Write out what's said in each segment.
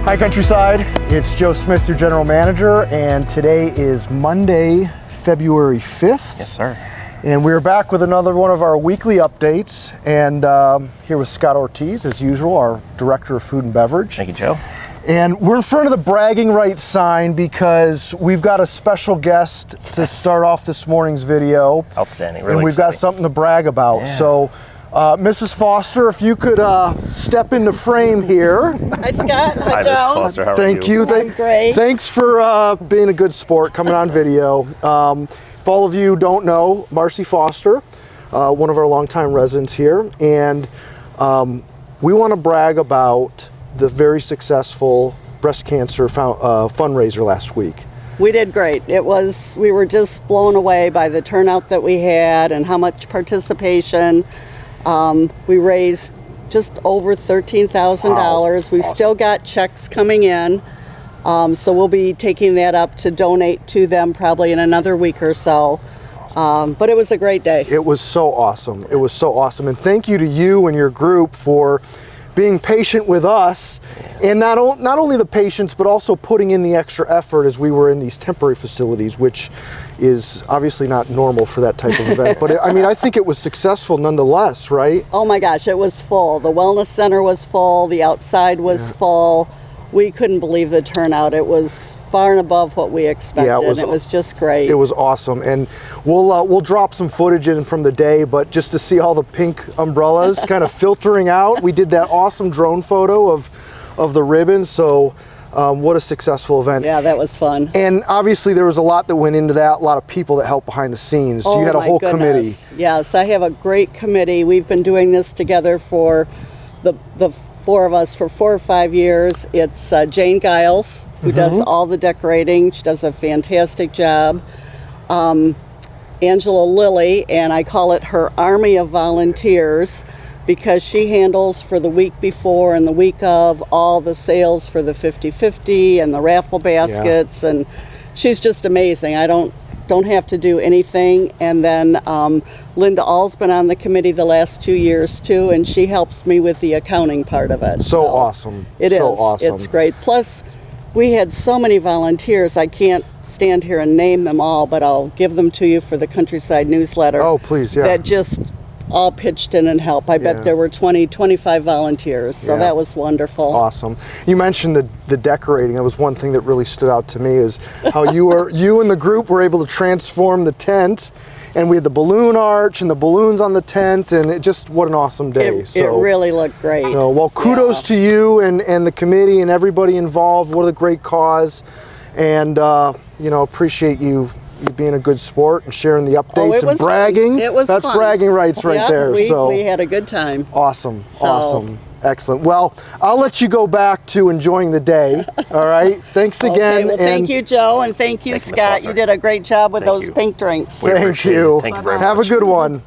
Hi Countryside, it's Joe Smith, your General Manager, and today is Monday, February 5th. Yes, sir. And we're back with another one of our weekly updates, and here with Scott Ortiz, as usual, our Director of Food and Beverage. Thank you, Joe. And we're in front of the bragging rights sign because we've got a special guest to start off this morning's video. Outstanding, really And we've exciting. got something to brag about. Yeah. So, Mrs. Foster, if you could step into frame here. Hi, Scott. Hi, Hi, Joe. Mrs. Foster. How are Thank you. I'm great. Thanks for being a good sport, coming on video. If all of you don't know, Marcy Foster, one of our longtime residents here, and we want to brag about the very successful breast cancer fundraiser last week. We did great. We were just blown away by the turnout that we had and how much participation. We raised just over $13,000. Wow. We've Awesome. still got checks coming in. So we'll be taking that up to donate to them probably in another week or so. But it was a great day. It was so awesome. It was so awesome. And thank you to you and your group for being patient with us, and not only the patience, but also putting in the extra effort as we were in these temporary facilities, which is obviously not normal for that type of event. But I think it was successful nonetheless, right? Oh my gosh, it was full. The wellness center was full. The outside was full. We couldn't believe the turnout. It was far and above what we expected. Yeah, it was just great. It was awesome, and we'll drop some footage in from the day, but just to see all the pink umbrellas kind of filtering out, we did that awesome drone photo of the ribbon. So what a successful event. Yeah, that was fun. And obviously there was a lot that went into that, a lot of people that helped behind the scenes. So you had a whole committee. Yes, I have a great committee. We've been doing this together for the four of us for 4 or 5 years. It's Jane Giles, who does all the decorating. She does a fantastic job. Angela Lilly, and I call it her army of volunteers, because she handles for the week before and the week of all the sales for the 50-50 and the raffle baskets, and she's just amazing. I don't have to do anything. And then Linda All's been on the committee the last 2 years too, and she helps me with the accounting part of it. So awesome. It is. So awesome. It's great. Plus, we had so many volunteers. I can't stand here and name them all, but I'll give them to you for the Countryside newsletter. Oh, please, yeah. That just all pitched in and helped. I bet there were 20, 25 volunteers, so that was wonderful. Awesome. You mentioned the decorating. That was one thing that really stood out to me, is how you and the group were able to transform the tent, and we had the balloon arch and the balloons on the tent, and what an awesome day. It really looked great. So, well, kudos to you and the committee and everybody involved. What a great cause, and appreciate you being a good sport and sharing the updates and bragging. It was That's fun. bragging rights right there. We had a good time. Awesome. Excellent. Well, I'll let you go back to enjoying the day. All right. Thanks again. Okay, well, thank you, Joe, and thank you, Scott. You did a great job with those pink drinks. Thank you. Thank you very much. Have a good one.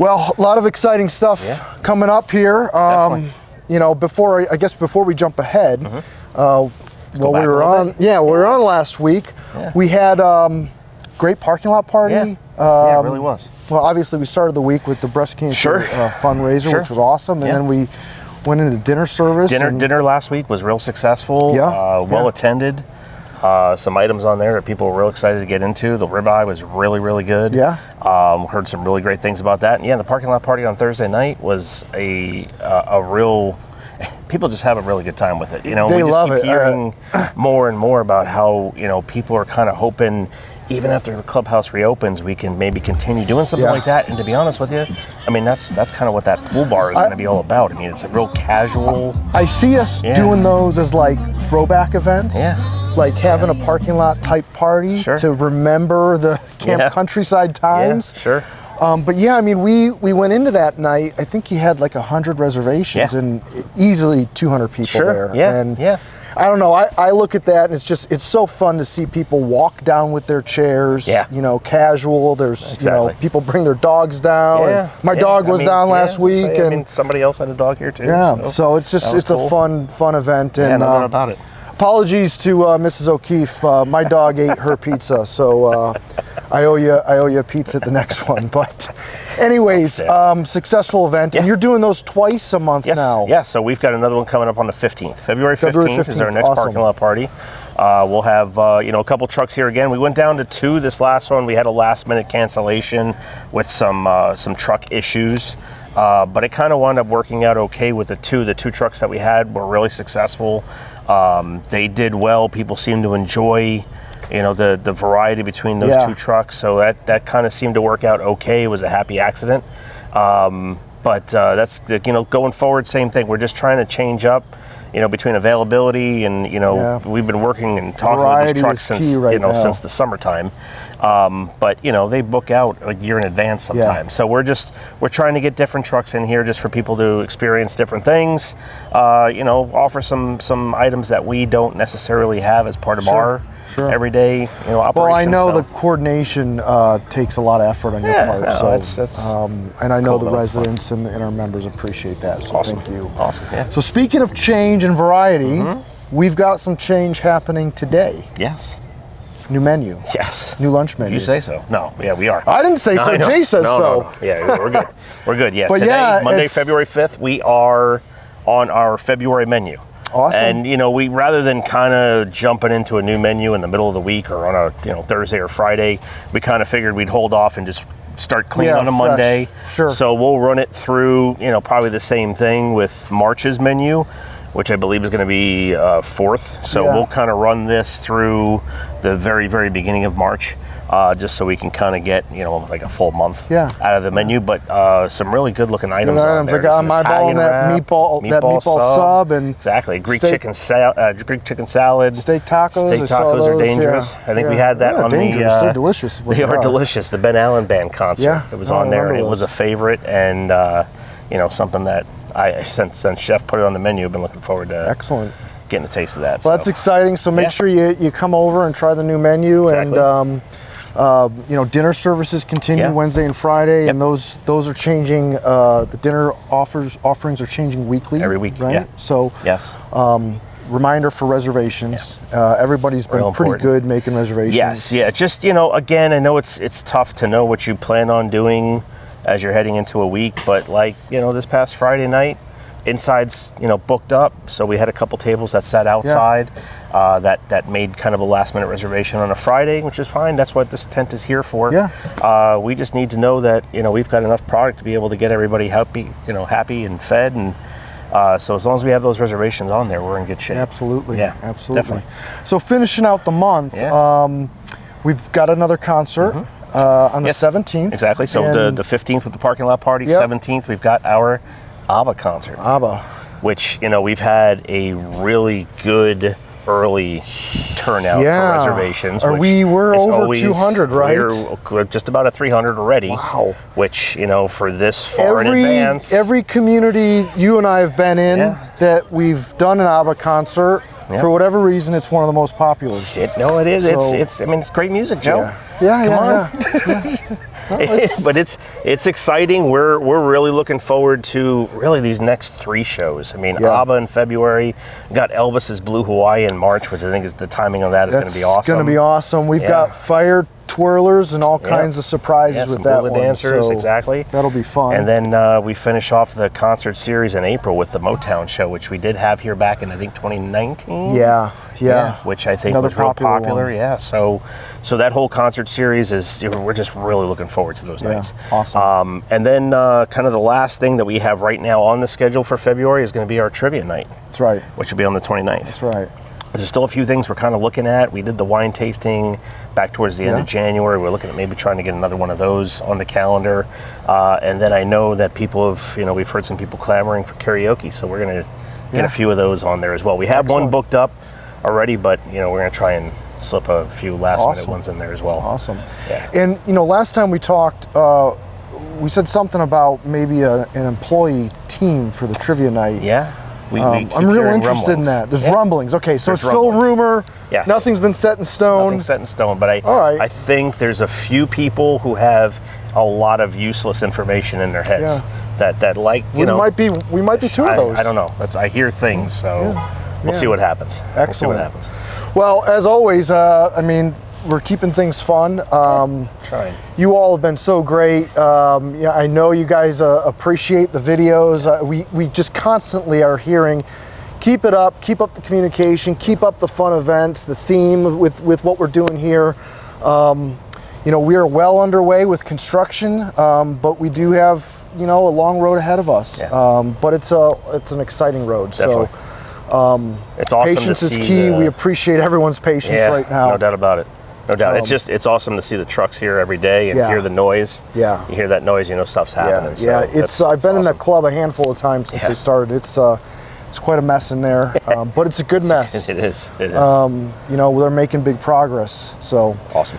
Well, a lot of exciting stuff coming up here. Before we jump ahead, we were on last week. Yeah. We had great parking lot party. Yeah, it really was. Well, obviously we started the week with the breast cancer fundraiser, which was awesome, and then we went into dinner service. Dinner last week was real successful. Well attended. Some items on there that people were real excited to get into. The ribeye was really, really good. Yeah. Heard some really great things about that. And the parking lot party on Thursday night was a real. People just have a really good time with it. They we just love keep it. Hearing more and more about how people are kind of hoping, even after the clubhouse reopens, we can maybe continue doing something like that. And to be honest with you, that's kind of what that pool bar is going to be all about. It's a real casual. I see us doing those as like throwback events. Like having a parking lot type party to remember the Camp Countryside times. But we went into that night. I think he had like 100 reservations and easily 200 people there. And I don't know. I look at that and it's so fun to see people walk down with their chairs. Casual. There's people bring their dogs down. My dog was down last week, and somebody else had a dog here too. So it's a fun event. And no doubt about it. Apologies to Mrs. O'Keefe. My dog ate her pizza, so I owe you a pizza at the next one. But anyways, successful event, and you're doing those twice a month now. Yes, so we've got another one coming up on the 15th. February 15th is our next parking lot party. We'll have a couple trucks here again. We went down to 2 this last one. We had a last-minute cancellation with some truck issues. But it kind of wound up working out okay with the 2. The 2 trucks that we had were really successful. They did well. People seemed to enjoy, the variety between those 2 trucks. So that kind of seemed to work out okay. It was a happy accident. But that's, going forward, same thing. We're just trying to change up, between availability and, we've been working and talking with these trucks since, since the summertime. But they book out a year in advance sometimes. So we're trying to get different trucks in here just for people to experience different things, offer some items that we don't necessarily have as part of our everyday, operation. Well, I know the coordination takes a lot of effort on your part. No, so and I know the residents and our members appreciate that. So thank you. Awesome. Yeah. So speaking of change and variety, we've got some change happening today. Yes. New menu. Yes. New lunch menu. You say so. No, yeah, we are. I didn't say so. Jay says so. No. Yeah, we're good. We're good. Yeah. But today, Monday, February 5th, we are on our February menu. Awesome. And we rather than kind of jumping into a new menu in the middle of the week or on a Thursday or Friday, we kind of figured we'd hold off and just start clean on a fresh. Monday. Sure. So we'll run it through probably the same thing with March's menu, which I believe is going to be 4th. So we'll kind of run this through the very, very beginning of March, just so we can kind of get, like a full month out of the menu. But some really good looking items on there. I got my ball and that meatball sub and exactly Greek chicken salad, steak tacos. Steak tacos are dangerous. Yeah. I think we had that on dangerous. They're delicious. They are delicious. The Ben Allen Band concert. Yeah. It was on there, and it was a favorite, and something that since Chef put it on the menu, I've been looking forward to getting a taste of that. Well, that's exciting. So make sure you come over and try the new menu. Exactly. And dinner services continue Wednesday and Friday, and those are changing. The dinner offerings are changing weekly. Every week, right? Yeah. So reminder for reservations. Everybody's been pretty good making reservations. Yes, yeah. Just again, I know it's tough to know what you plan on doing as you're heading into a week, but this past Friday night, inside's booked up, so we had a couple tables that sat outside that made kind of a last minute reservation on a Friday, which is fine. That's what this tent is here for. We just need to know that we've got enough product to be able to get everybody happy and fed, and so as long as we have those reservations on there, we're in good shape. Absolutely. Yeah, absolutely. Definitely. So finishing out the month, we've got another concert. On the 17th. Exactly. So the 15th with the parking lot party, 17th we've got our ABBA concert. ABBA. Which, we've had a really good early turnout for reservations. We were over 200, right? We're just about at 300 already. Wow. Which, for this far in advance. Every community you and I have been in that we've done an ABBA concert, for whatever reason, it's one of the most popular. It is. So, it's great music, Joe. But it's exciting. We're really looking forward to these next 3 shows. ABBA in February, got Elvis's Blue Hawaii in March, which I think is the timing of that is going to be awesome. It's going to be awesome. We've got fire twirlers and all kinds of surprises with that one. Dancers, so exactly. That'll be fun. And then we finish off the concert series in April with the Motown show, which we did have here back in I think 2019. Yeah. Which I think was real popular. Yeah. So that whole concert series we're just really looking forward to those nights. Awesome. And then kind of the last thing that we have right now on the schedule for February is going to be our trivia night. That's right. Which will be on the 29th. That's right. There's still a few things we're kind of looking at. We did the wine tasting back towards the end of January. We're looking at maybe trying to get another one of those on the calendar. And then I know that people have, we've heard some people clamoring for karaoke, so we're going to get a few of those on there as well. We have one booked up already, but we're going to try and slip a few last minute ones in there as well. Awesome. Yeah. And last time we talked, we said something about maybe an employee team for the trivia night. Yeah. I'm real interested in that. There's rumblings. Okay, so it's still a rumor. Yes. Nothing's been set in stone. Nothing's set in stone, but I think there's a few people who have a lot of useless information in their heads that we might be 2 of those. I don't know. I hear things, so We'll see what happens. Excellent. We'll see what happens. Well, as always, I mean, we're keeping things fun. Trying. You all have been so great. Yeah, I know you guys appreciate the videos. We just constantly are hearing, keep it up, keep up the communication, keep up the fun events, the theme with what we're doing here. You know, we are well underway with construction, but we do have, you know, a long road ahead of us. Yeah. But it's an exciting road. Definitely. So it's awesome patience to is see key. We appreciate everyone's patience right now. No doubt about it. No doubt. It's awesome to see the trucks here every day and hear the noise. Yeah. You hear that noise, you know stuff's happening. Yeah. So I've been in that club a handful of times since they started. It's quite a mess in there, but it's a good mess. It is. It is. You know, they're making big progress. So awesome.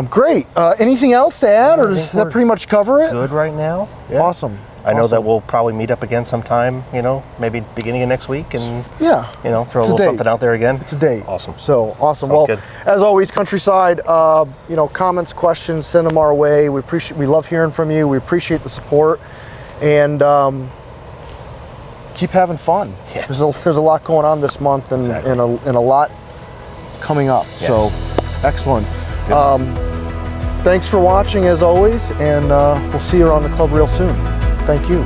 Great. Anything else to add, or does that pretty much cover it? Good right now. Yeah. Awesome. I know that we'll probably meet up again sometime, you know, maybe beginning of next week, and you know, throw a little something out there again. It's a date. Awesome. So awesome. Sounds well, good. As always, Countryside, you know, comments, questions, send them our way. We love hearing from you. We appreciate the support, and keep having fun. Yeah. There's a lot going on this month, and a lot coming up. Yes. So excellent. Thanks for watching as always, and we'll see you around the club real soon. Thank you.